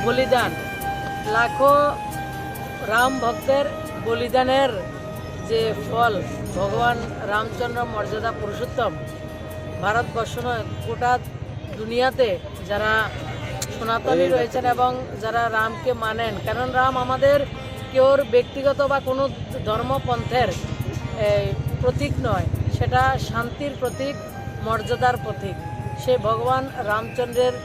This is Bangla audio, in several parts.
বলিদান, লাখো রাম ভক্তের বলিদানের যে ফল, ভগবান রামচন্দ্র মর্যাদা পুরুষোত্তম ভারতবর্ষ নয় গোটা দুনিয়াতে যারা সনাতনী রয়েছেন এবং যারা রামকে মানেন, কারণ রাম আমাদের কেউর ব্যক্তিগত বা কোনো ধর্মপন্থের প্রতীক নয়, সেটা শান্তির প্রতীক, মর্যাদার প্রতীক। সে ভগবান রামচন্দ্রের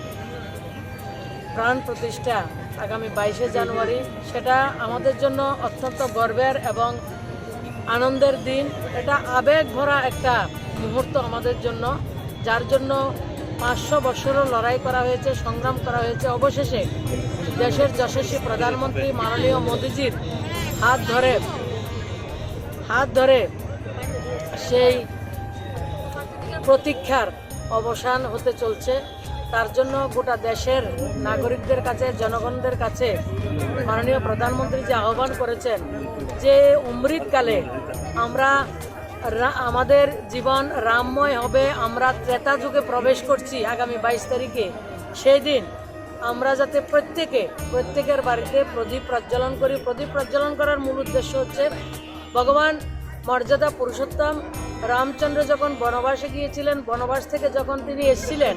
প্রাণ প্রতিষ্ঠা আগামী 22শে জানুয়ারি, সেটা আমাদের জন্য অত্যন্ত গর্বের এবং আনন্দের দিন। এটা আবেগ ভরা একটা মুহূর্ত আমাদের জন্য, যার জন্য 500 বছরও লড়াই করা হয়েছে, সংগ্রাম করা হয়েছে। অবশেষে দেশের যশস্বী প্রধানমন্ত্রী মাননীয় মোদিজির হাত ধরে সেই প্রতীক্ষার অবসান হতে চলছে। তার জন্য গোটা দেশের নাগরিকদের কাছে, জনগণদের কাছে মাননীয় প্রধানমন্ত্রী যে আহ্বান করেছেন যে অমৃতকালে আমরা আমাদের জীবন রামময় হবে, আমরা ত্রেতা যুগে প্রবেশ করছি আগামী 22 তারিখে, সেই দিন আমরা যাতে প্রত্যেকের বাড়িতে প্রদীপ প্রজ্বলন করি। প্রদীপ প্রজ্বলন করার মূল উদ্দেশ্য হচ্ছে ভগবান মর্যাদা পুরুষোত্তম রামচন্দ্র যখন বনবাসে গিয়েছিলেন, বনবাস থেকে যখন তিনি এসেছিলেন,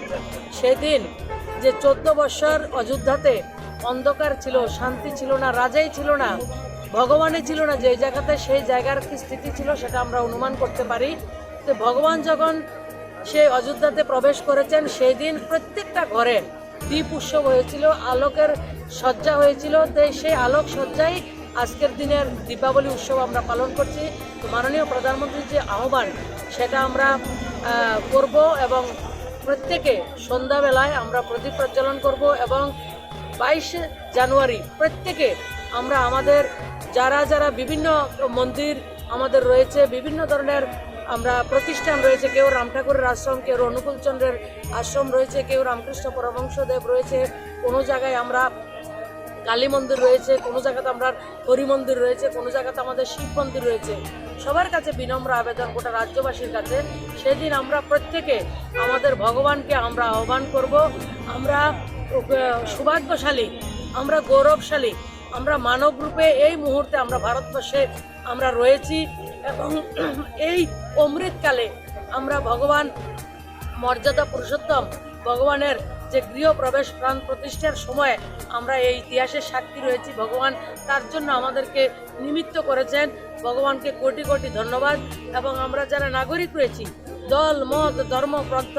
সেদিন যে 14 বছর অযোধ্যাতে অন্ধকার ছিল, শান্তি ছিল না, রাজাই ছিল না, ভগবানই ছিল না, যে জায়গাতে সেই জায়গার কি স্থিতি ছিল সেটা আমরা অনুমান করতে পারি। তো ভগবান যখন সেই অযোধ্যাতে প্রবেশ করেছেন, সেই দিন প্রত্যেকটা ঘরে দীপ উৎসব হয়েছিল, আলোকের সজ্জা হয়েছিল। তো সেই আলোক সজ্জাই আজকের দিনের দীপাবলি উৎসব আমরা পালন করছি। তো মাননীয় প্রধানমন্ত্রীর যে আহ্বান সেটা আমরা করব এবং প্রত্যেকে সন্ধ্যাবেলায় আমরা প্রদীপ প্রজ্বলন করব এবং 22 জানুয়ারি প্রত্যেকে আমরা আমাদের যারা বিভিন্ন মন্দির আমাদের রয়েছে, বিভিন্ন ধরনের আমরা প্রতিষ্ঠান রয়েছে, কেউ রাম ঠাকুরের আশ্রম, কেউ অনুকূলচন্দ্রের আশ্রম রয়েছে, কেউ রামকৃষ্ণ পরমহংসদেব রয়েছে, কোনো জায়গায় আমরা কালী মন্দির রয়েছে, কোনো জায়গাতে আমরা হরি মন্দির রয়েছে, কোনো জায়গাতে আমাদের শিব মন্দির রয়েছে। সবার কাছে বিনম্র আবেদন, গোটা রাজ্যবাসীর কাছে, সেদিন আমরা প্রত্যেকে আমাদের ভগবানকে আমরা আহ্বান করব। আমরা সৌভাগ্যশালী, আমরা গৌরবশালী, আমরা মানব রূপে এই মুহূর্তে আমরা ভারতবর্ষে আমরা রয়েছি এবং এই অমৃতকালে আমরা ভগবান মর্যাদা পুরুষোত্তম ভগবানের যে গৃহপ্রবেশ প্রাণ প্রতিষ্ঠার সময় আমরা এই ইতিহাসের সাক্ষী রয়েছি। ভগবান তার জন্য আমাদেরকে নিমিত্ত করেছেন, ভগবানকে কোটি কোটি ধন্যবাদ। এবং আমরা যারা নাগরিক রয়েছি, দল মত ধর্ম পন্থ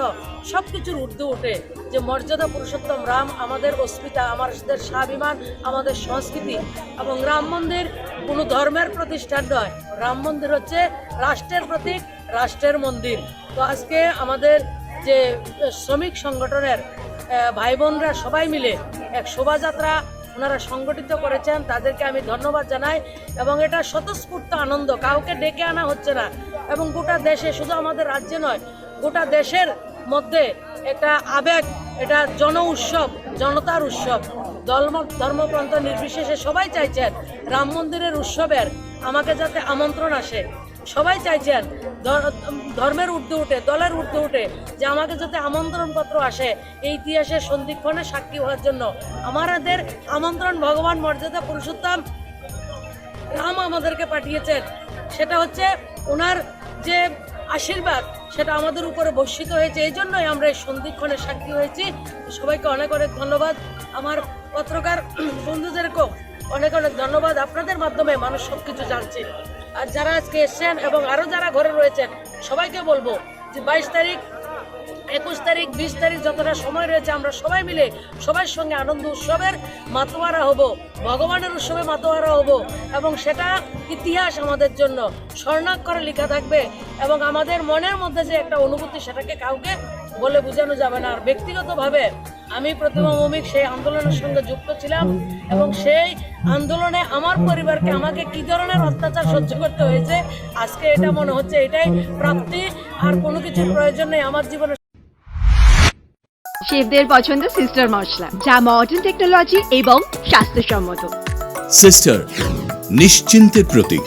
সব কিছুর ঊর্ধ্বে উঠে যে মর্যাদা পুরুষোত্তম রাম আমাদের অস্মিতা, আমাদের স্বাভিমান, আমাদের সংস্কৃতি। এবং রাম মন্দির কোনো ধর্মের প্রতিষ্ঠান নয়, রাম মন্দির হচ্ছে রাষ্ট্রের প্রতীক, রাষ্ট্রের মন্দির। তো আজকে আমাদের যে শ্রমিক সংগঠনের ভাই বোনরা সবাই মিলে এক শোভাযাত্রা ওনারা সংগঠিত করেছেন, তাদেরকে আমি ধন্যবাদ জানাই। এবং এটা স্বতঃস্ফূর্ত আনন্দ, কাউকে ডেকে আনা হচ্ছে না। এবং গোটা দেশে, শুধু আমাদের রাজ্যে নয়, গোটা দেশের মধ্যে একটা আবেগ, এটা জন উৎসব, জনতার উৎসব। ধর্মপ্রান্ত নির্বিশেষে সবাই চাইছেন রাম মন্দিরের উৎসবের আমাকে যাতে আমন্ত্রণ আসে। সবাই চাইছেন ধর্মের ঊর্ধ্বে উঠে, দলের ঊর্ধ্বে উঠে যে আমাকে যাতে আমন্ত্রণপত্র আসে এই ইতিহাসের সন্ধিক্ষণে সাক্ষী হওয়ার জন্য। আমাদের আমন্ত্রণ ভগবান মর্যাদা পুরুষোত্তম রাম আমাদেরকে পাঠিয়েছেন, সেটা হচ্ছে ওনার যে আশীর্বাদ সেটা আমাদের উপরে বর্ষিত হয়েছে, এই জন্যই আমরা এই সন্ধিক্ষণে সাক্ষী হয়েছি। সবাইকে অনেক অনেক ধন্যবাদ। আমার পত্রকার বন্ধুদেরকেও অনেক অনেক ধন্যবাদ। আপনাদের মাধ্যমে মানুষ সব কিছু জানছে। আর যারা আজকে এসছেন এবং আরও যারা ঘরে রয়েছেন সবাইকে বলবো যে 22 তারিখ, 21 তারিখ, 20 তারিখ যতটা সময় রয়েছে আমরা সবাই মিলে সবার সঙ্গে আনন্দ উৎসবের মাতোয়ারা হব, ভগবানের উৎসবে মাতোয়ারা হব। এবং সেটা ইতিহাস আমাদের জন্য স্বর্ণাক্ষরে লেখা থাকবে। এবং আমাদের মনের মধ্যে যে একটা অনুভূতি, সেটাকে কাউকে বলে বোঝানো যাবে না। আর ব্যক্তিগতভাবে আমি প্রতিমা মৌমিক সেই আন্দোলনের সঙ্গে যুক্ত ছিলাম এবং সেই আন্দোলনে আমার পরিবারকে আমাকে কি ধরনের অত্যাচার সহ্য করতে হয়েছে, আজকে এটা মনে হচ্ছে এটাই প্রাপ্তি, আর কোনো কিছুর প্রয়োজন নেই আমার জীবনে। শেফদের পছন্দ সিস্টার মশলা, যা মডার্ন টেকনোলজি এবং স্বাস্থ্যসম্মত। সিস্টার নিশ্চিন্তের প্রতীক।